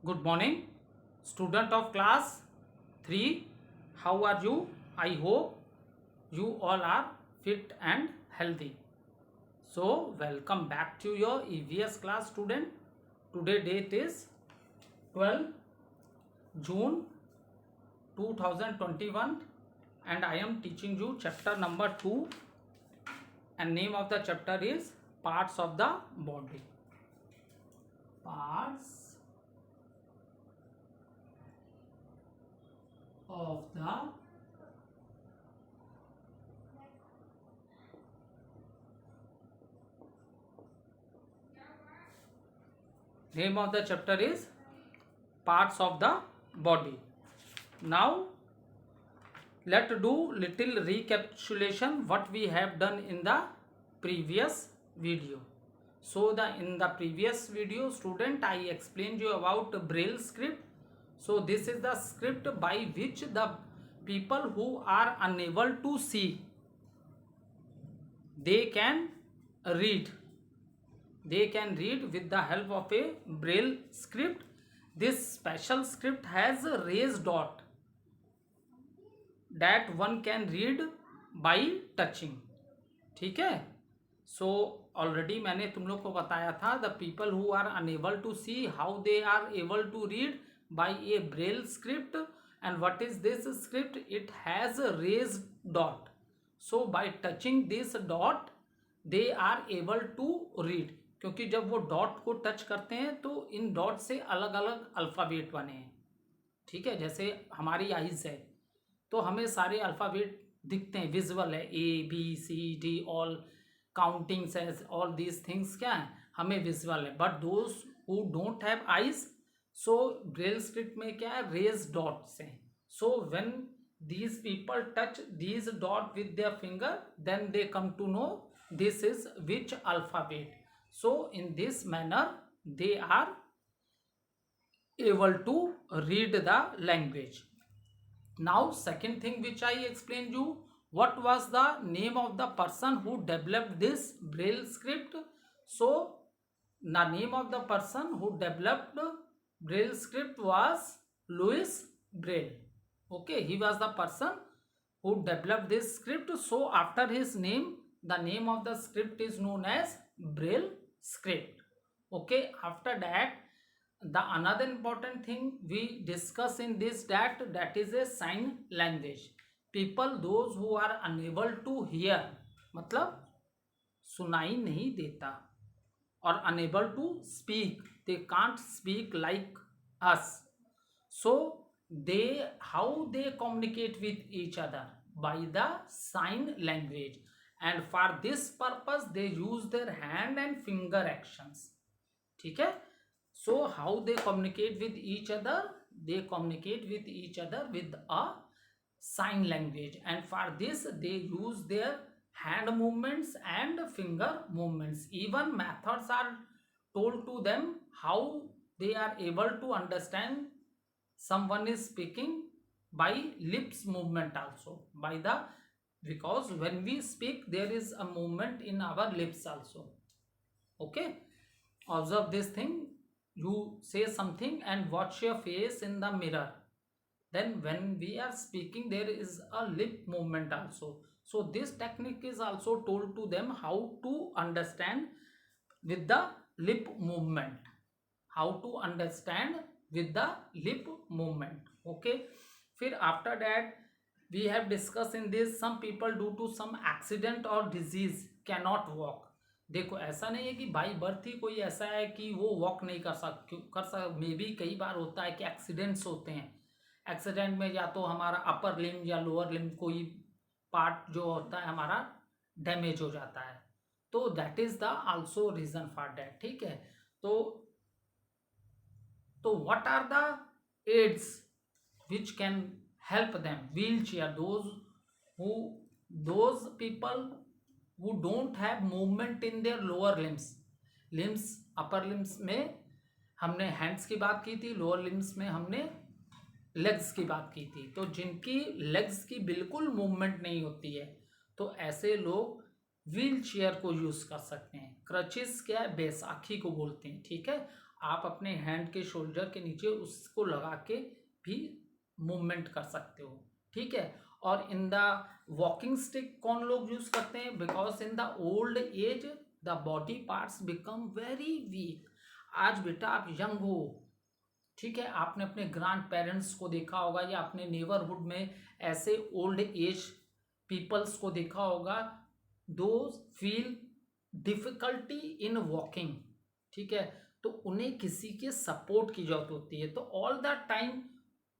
Good morning, student of class 3. How are you? I hope you all are fit and healthy. So, welcome back to your EVS class, student. Today date is 12 June 2021 and I am teaching you chapter number 2 and name of the chapter is Parts of the Body. Parts of the name of the chapter is Parts of the Body. Now let's do little recapitulation what we have done in the previous video. So in the previous video, student, I explained you about Braille script. So this is the script by which the people who are unable to see, they can read. They can read with the help of a Braille script. This special script has a raised dot that one can read by touching. ठीक है. So already मैंने तुम लोग को बताया था the people who are unable to see how they are able to read by a Braille script. And what is this script? It has a raised dot. So by touching this dot they are able to read. क्योंकि जब वो dot को touch करते हैं तो in dot से अलग अलग अल्फ़ाबेट बने हैं. ठीक है, जैसे हमारी आइज है तो हमें सारे अल्फ़ाबेट दिखते हैं, विजुअल है, ABCD ऑल काउंटिंग्स है, ऑल दीज थिंग्स क्या है, हमें विजुअल है. But those who don't have eyes, so Braille script में क्या है, रेज डॉट्स हैं. So when these people touch these dot with their finger, then they come to know this is which alphabet. So in this manner they are able to read the language. Now second thing which I explained you, what was the name of the person who developed this Braille script? So the name of the person who developed Braille script was Louis Braille. Okay, he was the person who developed this script. So after his name, the name of the script is known as Braille script. Okay, after that, the another important thing we discuss in this that is a sign language. People those who are unable to hear, मतलब सुनाई नहीं देता, or unable to speak, they can't speak like us. So how they communicate with each other? By the sign language. And for this purpose they use their hand and finger actions. ठीक है. So how they communicate with each other? They communicate with each other with a sign language, and for this they use their hand movements and finger movements. Even methods are told to them how they are able to understand someone is speaking by lips movement also, because when we speak there is a movement in our lips also. Okay, observe this thing. You say something and watch your face in the mirror, then when we are speaking there is a lip movement also. So this technique is also told to them how to understand with the lip movement, how to understand with the lip movement. Okay, फिर after that we have discussed in this, some people due to some accident or disease cannot walk. देखो ऐसा नहीं है कि by birth ही कोई ऐसा है कि वो वॉक नहीं कर सक मे बी कई बार होता है कि एक्सीडेंट्स होते हैं. एक्सीडेंट में या तो हमारा अपर लिम्ब या लोअर लिम्ब कोई पार्ट जो होता है हमारा डैमेज हो जाता है, तो that is the also reason for that. ठीक है, तो what are the aids which can help them? Wheelchair, those people who don't have movement in their lower limbs. upper limbs में हमने hands की बात की थी, lower limbs में हमने legs की बात की थी. तो जिनकी legs की बिल्कुल मूवमेंट नहीं होती है तो ऐसे लोग व्हील चेयर को यूज कर सकते हैं. क्रचेस क्या है, बैसाखी को बोलते हैं. ठीक है, आप अपने हैंड के शोल्डर के नीचे उसको लगा के भी मूवमेंट कर सकते हो, ठीक है। और इन द वॉकिंग स्टिक कौन लोग यूज करते हैं? Because in the old age the body parts become very weak. आज बेटा आप यंग हो, ठीक है, आपने अपने ग्रैंड पेरेंट्स को देखा होगा या अपने नेबरहुड में ऐसे ओल्ड एज पीपल्स को देखा होगा, those feel difficulty in walking, ठीक है। तो उन्हें किसी के सपोर्ट की जरूरत होती है, तो ऑल द टाइम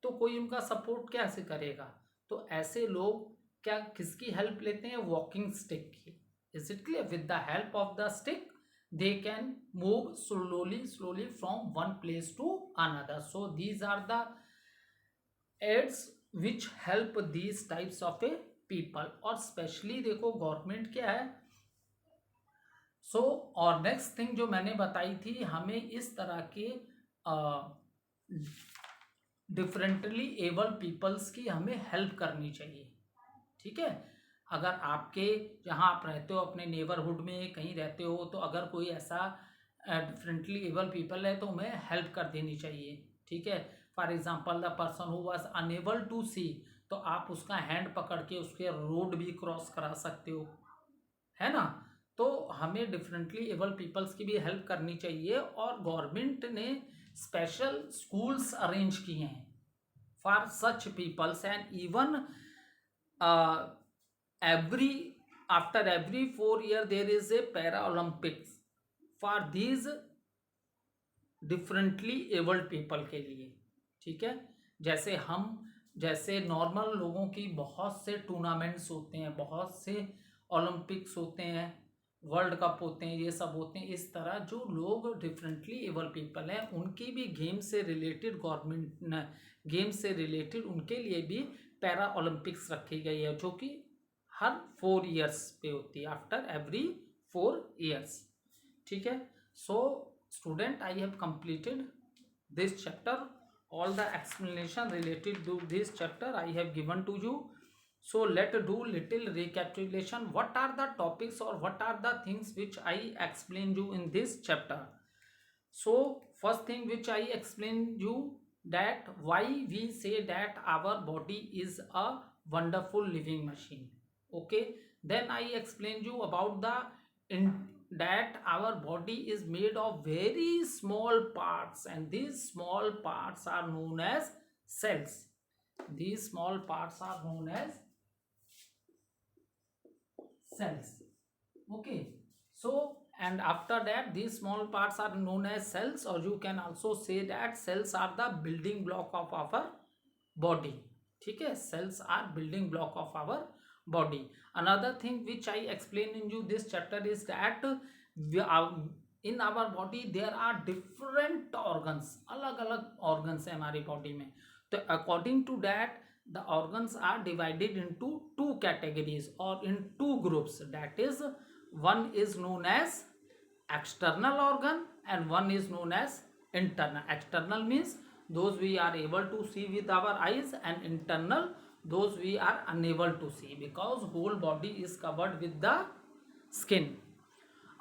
तो कोई उनका सपोर्ट कैसे करेगा? तो ऐसे लोग क्या किसकी हेल्प लेते हैं? वॉकिंग स्टिक की। Is it clear? With the help of the stick they can move slowly from one place to another. So these are the aids which help these types of a people. और specially देखो government क्या है, सो और next thing जो मैंने बताई थी, हमें इस तरह के डिफरेंटली एबल पीपल्स की हमें हेल्प करनी चाहिए, ठीक है। अगर आपके जहाँ आप रहते हो अपने नेबरहुड में कहीं रहते हो, तो अगर कोई ऐसा डिफरेंटली एबल पीपल है तो उन्हें हेल्प कर देनी चाहिए, ठीक है। For example the person who was unable to see, तो आप उसका हैंड पकड़ के उसके रोड भी क्रॉस करा सकते हो, है ना। तो हमें डिफरेंटली एबल पीपल्स की भी हेल्प करनी चाहिए। और गवर्नमेंट ने स्पेशल स्कूल्स अरेंज किए हैं for such peoples, and even after every 4 year there is a para olympics for these differently abled people के लिए, ठीक है। जैसे नॉर्मल लोगों की बहुत से टूर्नामेंट्स होते हैं, बहुत से ओलंपिक्स होते हैं, वर्ल्ड कप होते हैं, ये सब होते हैं, इस तरह जो लोग डिफरेंटली एबल पीपल हैं उनकी भी गेम से रिलेटेड गवर्नमेंट गेम से रिलेटेड उनके लिए भी पैरा ओलंपिक्स रखी गई है, जो कि हर 4 years पे होती है, आफ्टर एवरी 4 years, ठीक है। So student, I have completed this chapter, all the explanation related to this chapter I have given to you. So let's do little recapitulation. What are the topics or what are the things which I explained you in this chapter? So first thing which I explained you, that why we say that our body is a wonderful living machine. Okay, then I explained you about that our body is made of very small parts, and these small parts are known as cells. These small parts are known as cells. Okay, so and after that these small parts are known as cells, or you can also say that cells are the building block of our body, ठीक है। cells are building block of our body. Another thing which I explain in you this chapter is that in our body there are different organs, अलग अलग organs है हमारी body में। तो according to that the organs are divided into 2 categories or in 2 groups, that is one is known as external organ and one is known as internal. External means those we are able to see with our eyes, and internal those we are unable to see, because whole body is covered with the skin.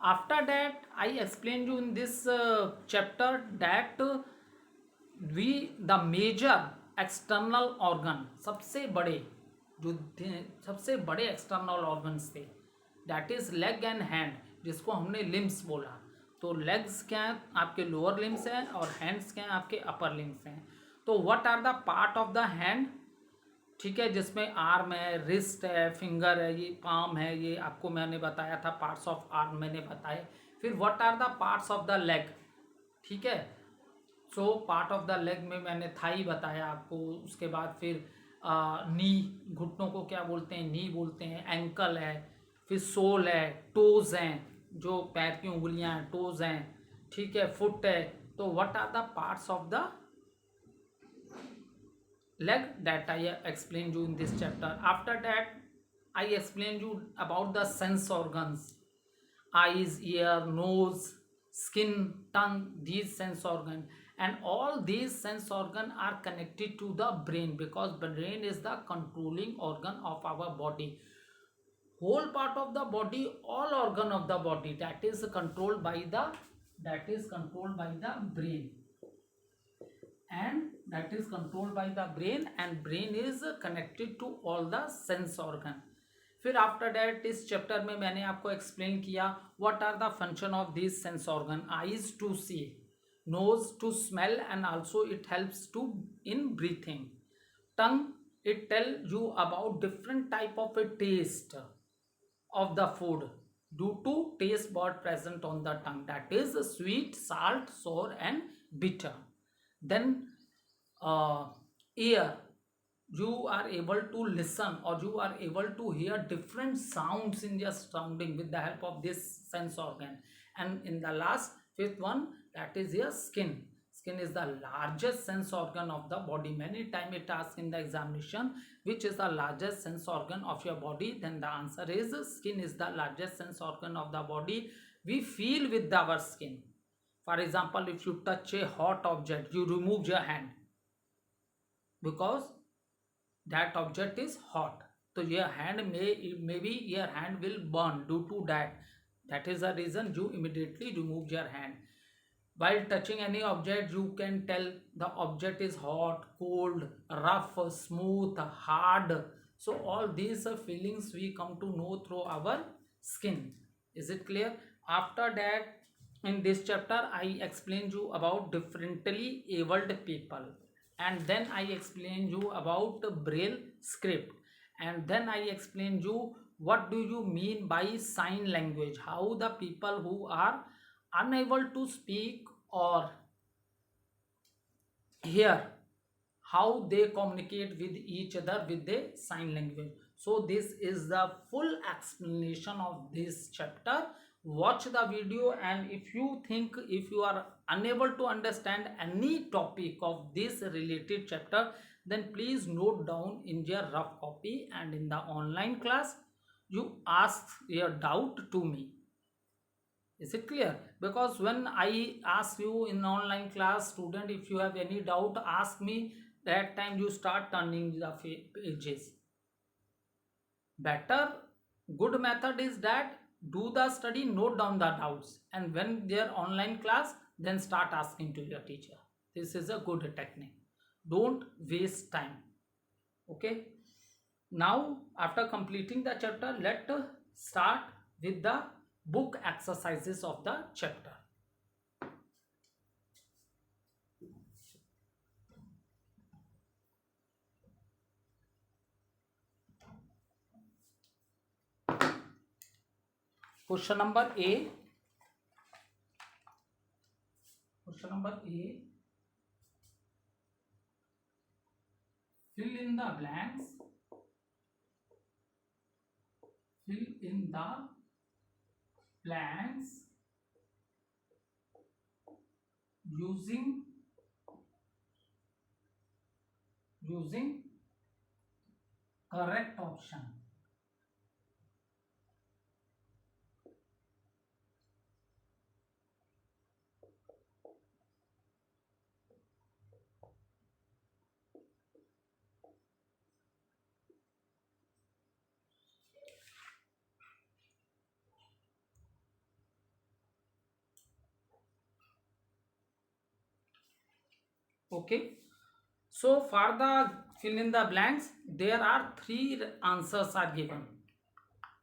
After that I explained you in this chapter that the major external organ, सबसे बड़े external organs थे, that is leg and hand, जिसको हमने limbs बोला। तो legs क्या है आपके लोअर लिम्स हैं और हैंड्स क्या हैं आपके अपर लिम्स हैं। तो what are the part of the hand, ठीक है, जिसमें आर्म है, रिस्ट है, फिंगर है, ये पाम है, ये आपको मैंने बताया था, पार्ट्स ऑफ आर्म मैंने बताए। फिर what are the parts of the leg, ठीक है। So part of the leg में मैंने थाई बताया आपको, उसके बाद फिर नी, घुटनों को क्या बोलते हैं, नी बोलते हैं, एंकल है, फिर सोल है, टोज हैं, जो पैर की उंगलियां हैं, टोज हैं, ठीक है, फुट है। तो what are the parts of the leg that I explained you in this chapter. After that I explained you about the sense organs, eyes, ear, nose, skin, tongue, these sense organ, and all these sense organ are connected to the brain, because brain is the controlling organ of our body. Whole part of the body, all organ of the body, that is controlled by the that is controlled by the brain, and that is controlled by the brain, and brain is connected to all the sense organ. फिर after that इस chapter में मैंने आपको explain किया what are the function of this sense organ. Eyes to see, nose to smell, and also it helps to in breathing. Tongue, it tell you about different type of a taste of the food due to taste bud present on the tongue, that is sweet, salt, sour, and bitter. Then ear, you are able to listen, or you are able to hear different sounds in your surrounding with the help of this sense organ. And in the last fifth one, that is your skin. Skin is the largest sense organ of the body. Many time it asks in the examination which is the largest sense organ of your body, then the answer is skin is the largest sense organ of the body. We feel with our skin. For example, if you touch a hot object, you remove your hand because that object is hot. So your hand maybe your hand will burn due to that. That is the reason you immediately remove your hand. While touching any object, you can tell the object is hot, cold, rough, smooth, hard. So all these feelings we come to know through our skin. Is it clear? After that, in this chapter, I explained you about differently abled people, and then I explained you about braille script, and then I explained you what do you mean by sign language, how the people who are unable to speak or hear, how they communicate with each other with the sign language. So this is the full explanation of this chapter. Watch the video, and if you think, if you are unable to understand any topic of this related chapter, then please note down in your rough copy, and in the online class you ask your doubt to me. Is it clear? Because when I ask you in online class, student, if you have any doubt, ask me. That time you start turning the pages. Better, good method is that do the study, note down the doubts, and when they are online class, then start asking to your teacher. This is a good technique. Don't waste time. Okay. Now, after completing the chapter, let's start with the book exercises of the chapter. Question number A. Question number A. Fill in the blanks. Fill in the blanks using correct option. Okay. So for the fill in the blanks, there are three answers are given.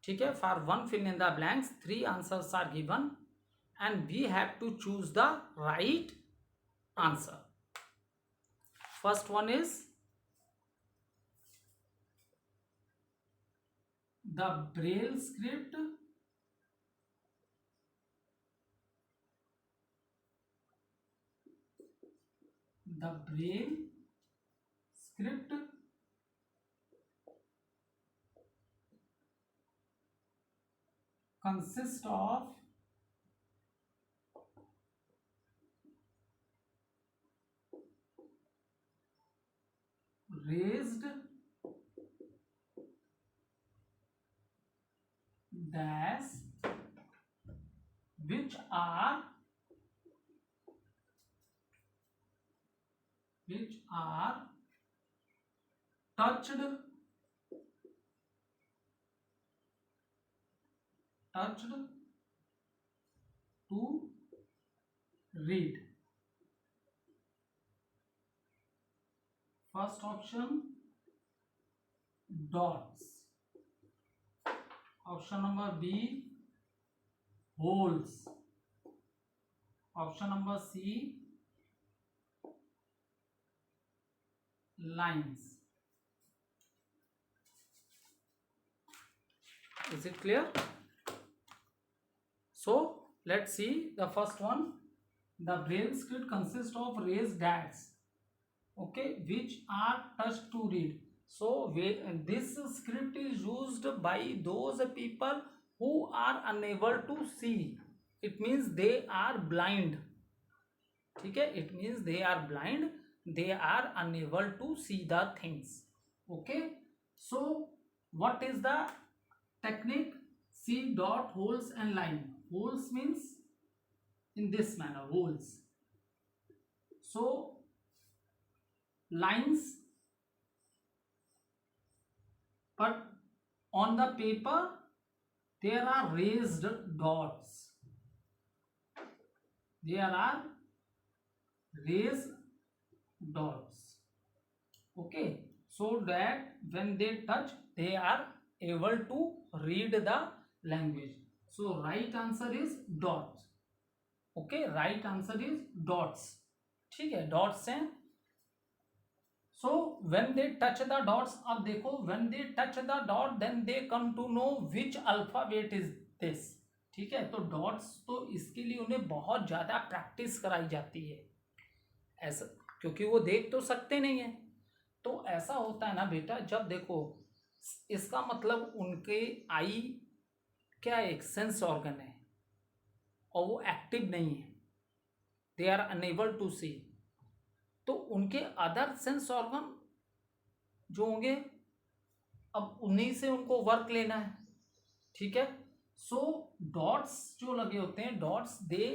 ठीक है, for one fill in the blanks, three answers are given, and we have to choose the right answer. First one is the braille script consists of raised dash which are touched to read. First option dots. Option number B holes. Option number C lines. Is it clear? So let's see the first one. The braille script consists of raised dots, okay, which are touched to read. So this script is used by those people who are unable to see. It means they are blind. ठीक है, it means they are blind, they are unable to see the things. Okay, so what is the technique? See dot, holes and line. Holes means in this manner, holes. So lines, but on the paper there are raised dots. There are raised dots. Okay, so that when they touch, they are able to read the language. So right answer is dots. Okay, right answer is dots. ठीक है, dots हैं. So when they touch the dots, अब देखो, when they touch the dot, then they come to know which alphabet is this. ठीक है, तो dots तो इसके लिए उन्हें बहुत ज़्यादा प्रैक्टिस कराई जाती है ऐसा, क्योंकि वो देख तो सकते नहीं है. तो ऐसा होता है ना बेटा, जब देखो, इसका मतलब उनके आई क्या एक सेंस ऑर्गन है और वो एक्टिव नहीं है, they are unable to see. तो उनके अदर सेंस ऑर्गन जो होंगे, अब उन्हीं से उनको वर्क लेना है. ठीक है, सो डॉट्स जो लगे होते हैं, dots they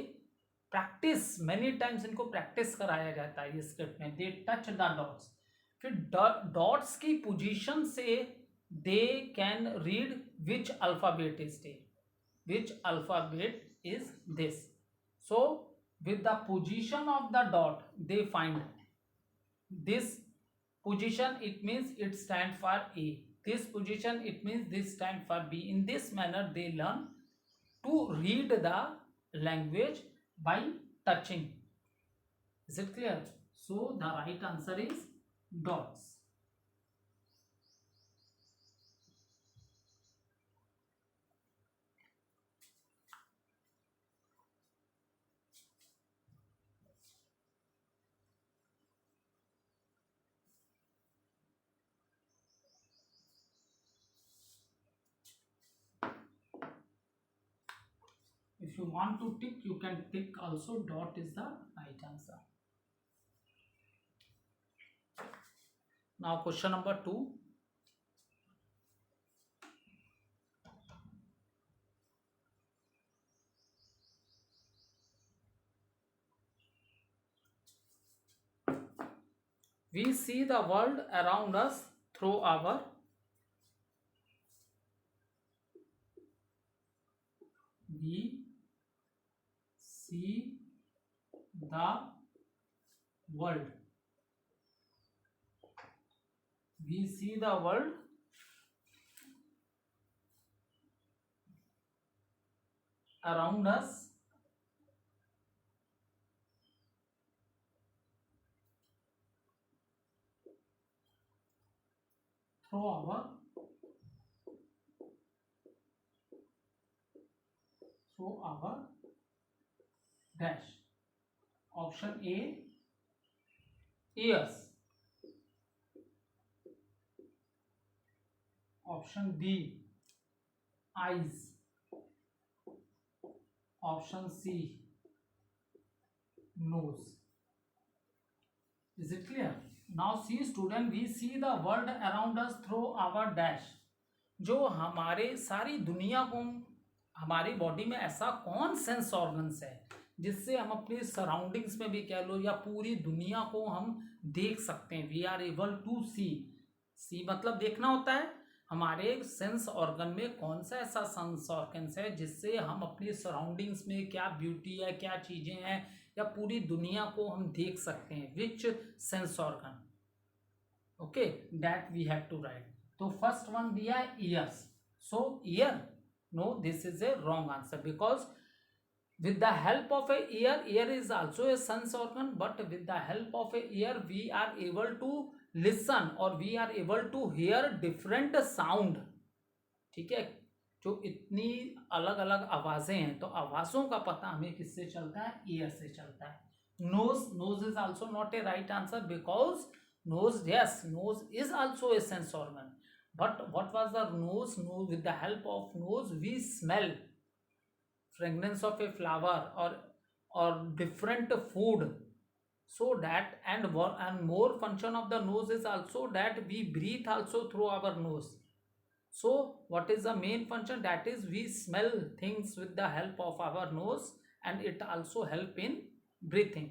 practice many times, इनको प्रैक्टिस कराया जाता है ये स्क्रिप्ट में. They touch the dots. फिर डॉट्स की पोजीशन से they can read which alphabet is they, which alphabet is this. So with the position of the dot they find this position, it means it stand for A. This position, it means this stand for B. In this manner they learn to read the language by touching. Is it clear? So the right answer is dots. If you want to tick, you can tick also. Dot is the right answer. Now question number 2. We see the world around us through our see the world. We see the world around us through our dash. Option A, ears. Option B, eyes. Option C, nose. Is it clear? Now see student, we see the world around us through our dash. जो हमारे सारी दुनिया को, हमारी body में ऐसा कौन sense organs है जिससे हम अपनी सराउंडिंग्स में भी कह लो या पूरी दुनिया को हम देख सकते हैं. वी आर एबल टू सी. सी मतलब देखना होता है. हमारे सेंस ऑर्गन में कौन सा ऐसा सेंस ऑर्गन्स है जिससे हम अपनी सराउंडिंग्स में क्या ब्यूटी है, क्या चीज़ें हैं, या पूरी दुनिया को हम देख सकते हैं, which sense organ, okay, that we have to write. तो फर्स्ट वन दिया years, so year, no this is a wrong answer, because with the help of a ear is also a sense organ, but with the help of a ear we are able to listen or we are able to hear different sound, ठीक है, जो इतनी अलग अलग आवाजें हैं, तो आवाजों का पता हमें किससे चलता है, ईयर से चलता है। Nose is also not a right answer, because nose, yes nose is also a sense organ, but what was the nose, with the help of nose we smell fragrance of a flower or different food, so that and more function of the nose is also that we breathe also through our nose. So what is the main function, that is we smell things with the help of our nose and it also help in breathing.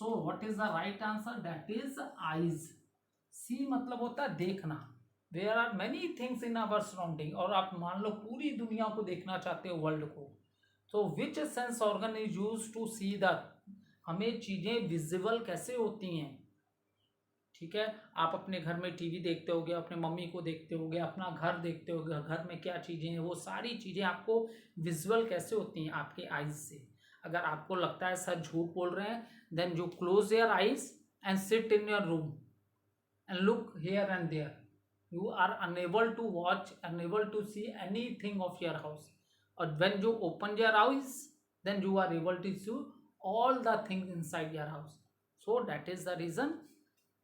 So what is the right answer, that is eyes. सी मतलब होता है देखना, there are many things in our surrounding, और आप मान लो पूरी दुनिया को देखना चाहते हो, वर्ल्ड को, तो which sense organ is use to see the, हमें चीजें विजिबल कैसे होती हैं, ठीक है, आप अपने घर में टीवी देखते होगे, अपने मम्मी को देखते होगे, अपना घर देखते होगे, घर में क्या चीजें हैं, वो सारी चीजें आपको विजुअल कैसे होती हैं, आपके आईज से। अगर आपको लगता है सर झूठ बोल रहे हैं, then you close your eyes and sit in your room and look here and there, you are unable to watch, unable to see anything of your house, or when you open your eyes, then you are able to see all the things inside your house. So that is the reason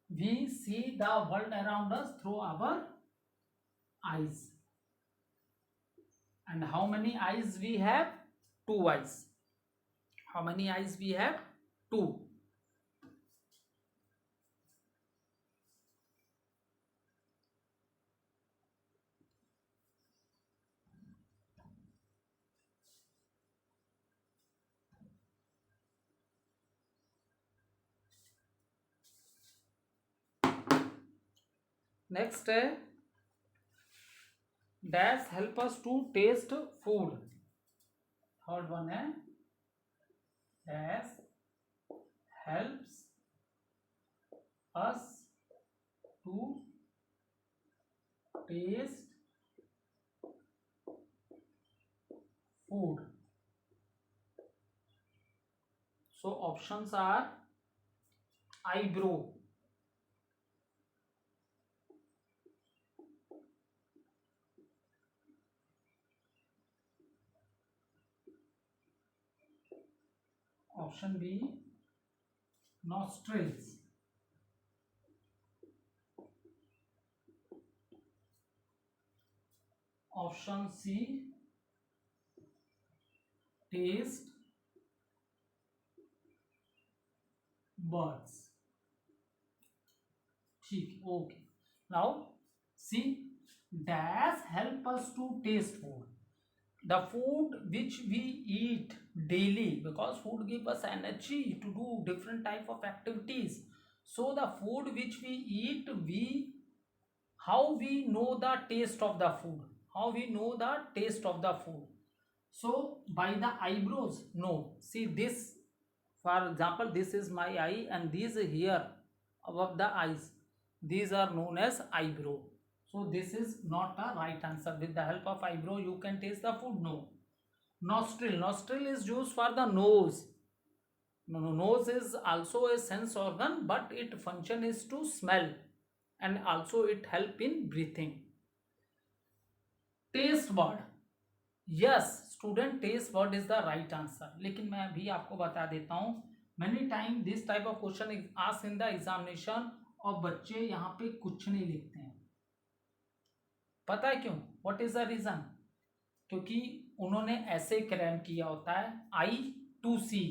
we see the world around us through our eyes. And how many eyes we have? 2 eyes. How many eyes we have? 2. Next है dash help us to taste food, third one है dash helps us to taste food. So options are eyebrow, option B nostrils, option C taste buds, ठीक, okay. Now C dash help us to taste food, the food which we eat daily, because food give us energy to do different type of activities. So the food which we eat, how we know the taste of the food, how we know the taste of the food, so by the eyebrows, no, see this, for example this is my eye and these here above the eyes, these are known as eyebrow. So this is not a right answer. With the help of eyebrow you can taste the food, no. Nostril is used for the nose. No, nose is also a sense organ, but its function is to smell and also it help in breathing. Taste bud, yes student, taste bud is the right answer, लेकिन मैं अभी आपको बता देता हूँ, many time this type of question is asked in the examination और बच्चे यहाँ पे कुछ नहीं लिखते हैं, पता है क्यों, व्हाट इज द रीजन, क्योंकि उन्होंने ऐसे क्रैम किया होता है, eye to see,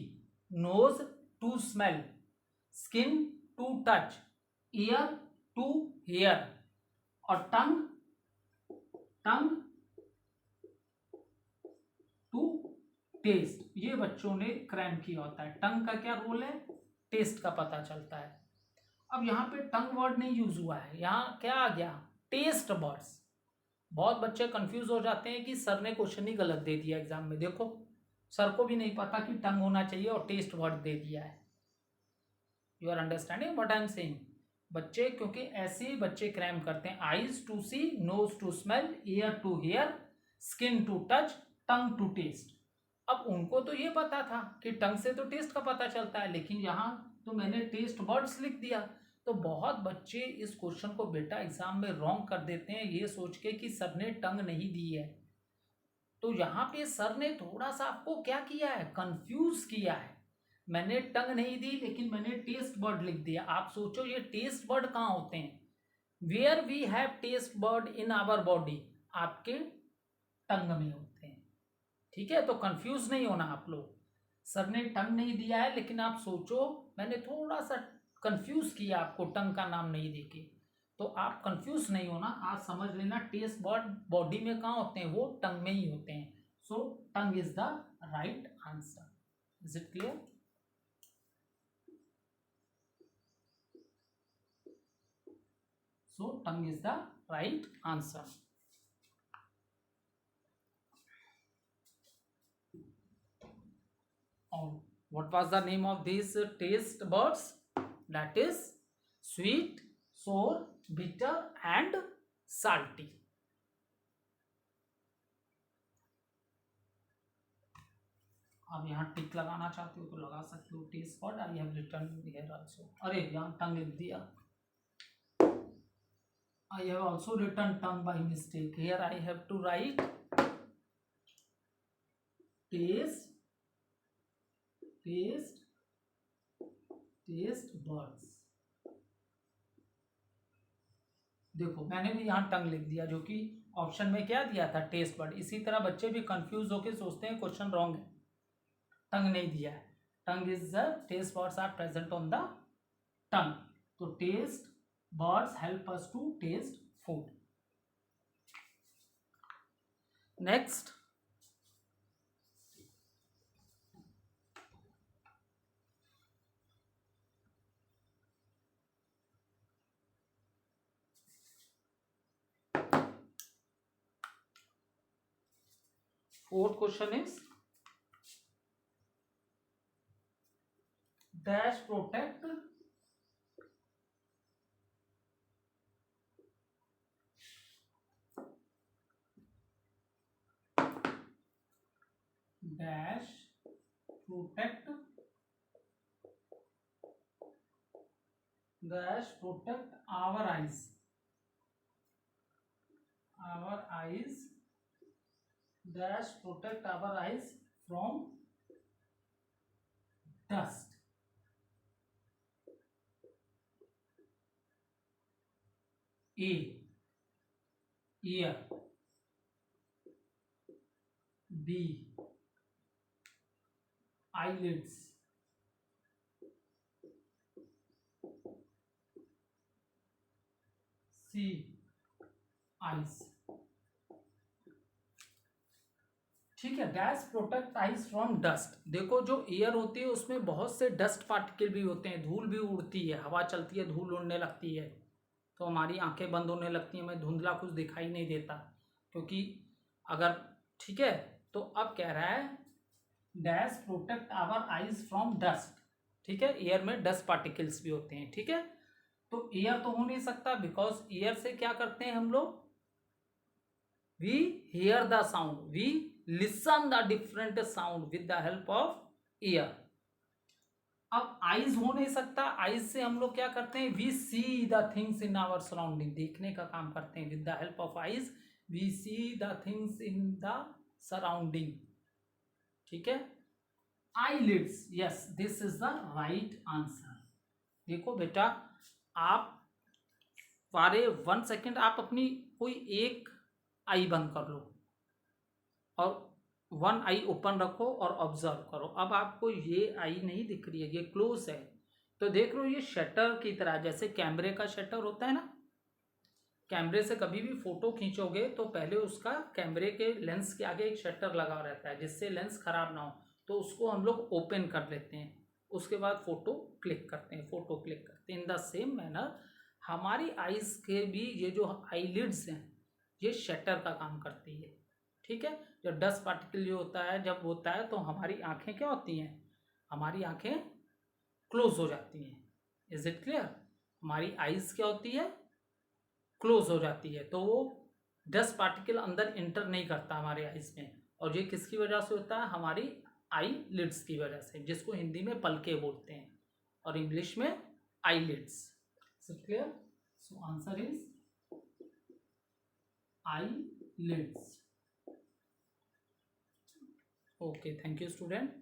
nose to smell, skin to touch, ear to hear और टंग टू टेस्ट, ये बच्चों ने क्रैम किया होता है। टंग का क्या रोल है, टेस्ट का पता चलता है। अब यहाँ पे टंग वर्ड नहीं यूज हुआ है, यहाँ क्या आ गया, टेस्ट बर्ड्स। बहुत बच्चे कंफ्यूज हो जाते हैं कि सर ने क्वेश्चन ही गलत दे दिया एग्जाम में, देखो सर को भी नहीं पता कि टंग होना चाहिए और टेस्ट वर्ड दे दिया है। You are understanding what I am saying? बच्चे, क्योंकि ऐसे ही बच्चे क्रैम करते हैं। Eyes to see, nose to smell, ear to hear, skin to touch, tongue to taste. अब उनको तो ये पता था कि टंग से तो टेस्ट का पता चलता है, लेकिन यहाँ तो मैंने टेस्ट वर्ड्स लिख दिया। तो बहुत बच्चे इस क्वेश्चन को बेटा एग्जाम में रॉन्ग कर देते हैं ये सोच के कि सर ने टंग नहीं दी है। तो यहाँ पे सर ने थोड़ा सा आपको क्या किया है, कंफ्यूज किया है। मैंने टंग नहीं दी लेकिन मैंने टेस्ट बर्ड लिख दिया। आप सोचो ये टेस्ट बर्ड कहाँ होते हैं? Where we have taste bud in our body, आपके टंग में होते हैं। ठीक है, तो कंफ्यूज नहीं होना आप लोग। सर ने टंग नहीं दिया है, लेकिन आप सोचो मैंने थोड़ा सा कंफ्यूज किया आपको टंग का नाम नहीं देके। तो आप कंफ्यूज नहीं होना, आप समझ लेना टेस्ट बर्ड बॉडी में कहाँ होते हैं, वो टंग में ही होते हैं। So tongue is the right answer. Is it clear? So tongue is the right answer. Oh, what was the name of these taste buds? That is sweet, sour, bitter and salty. अब यहाँ टिक लगाना चाहते हो तो लगा सकते हो। Taste bud I have written here also. अरे यहाँ टंग लिख दिया। I have also written tongue by mistake. Here I have to write taste buds. देखो मैंने भी यहाँ टंग लिख दिया, जो कि ऑप्शन में क्या दिया था, टेस्ट बर्ड। इसी तरह बच्चे भी कंफ्यूज होकर सोचते हैं क्वेश्चन रॉन्ग है, टंग नहीं दिया है। Tongue is the taste buds are present on the tongue. तो taste buds help us to taste food. Next, fourth question is dash protect dash protect our eyes dash protect our eyes from dust. A, ear. B, eyelids. C, eyes. ठीक है, dash protect eyes from dust. देखो जो air होती है उसमें बहुत से dust particle भी होते हैं, धूल भी उड़ती है, हवा चलती है, धूल उड़ने लगती है, तो हमारी आंखें बंद होने लगती हैं, हमें धुंधला कुछ दिखाई नहीं देता। क्योंकि अगर, ठीक है, तो अब कह रहा है dash protect our eyes from dust. ठीक है, एयर में डस्ट पार्टिकल्स भी होते हैं। ठीक है, तो एयर तो हो नहीं सकता, बिकॉज एयर से क्या करते हैं हम लोग, we hear the sound, we listen the different sound with the help of ear. अब आईज हो नहीं सकता, आईज से हम लोग क्या करते हैं, we see the things in our surrounding, देखने का काम करते हैं। With the help of eyes we see the things in the surrounding. ठीक है, eyelids, yes this is the right answer. देखो बेटा, आप सारे 1 सेकेंड आप अपनी कोई एक आई बंद कर लो और 1 आई ओपन रखो और ऑब्जर्व करो। अब आपको ये आई नहीं दिख रही है, ये क्लोज है, तो देख लो ये शटर की तरह, जैसे कैमरे का शटर होता है ना, कैमरे से कभी भी फोटो खींचोगे तो पहले उसका कैमरे के लेंस के आगे एक शटर लगा रहता है जिससे लेंस खराब ना हो, तो उसको हम लोग ओपन कर लेते हैं, उसके बाद फोटो क्लिक करते हैं। इन द सेम मैनर हमारी आईज के भी ये जो आईलिड्स हैं ये शटर का काम करती है। ठीक है। जब डस्ट पार्टिकल जो होता है जब होता है तो हमारी आंखें क्या होती हैं, हमारी आंखें क्लोज हो जाती हैं। Is it clear? हमारी आईज क्या होती है, क्लोज हो जाती है, तो वो डस्ट पार्टिकल अंदर इंटर नहीं करता हमारे आईज में। और ये किसकी वजह से होता है, हमारी आई लिड्स की वजह से, जिसको हिंदी में पलके बोलते हैं और इंग्लिश में eyelids. Is it clear? So answer is eyelids. Okay, thank you student.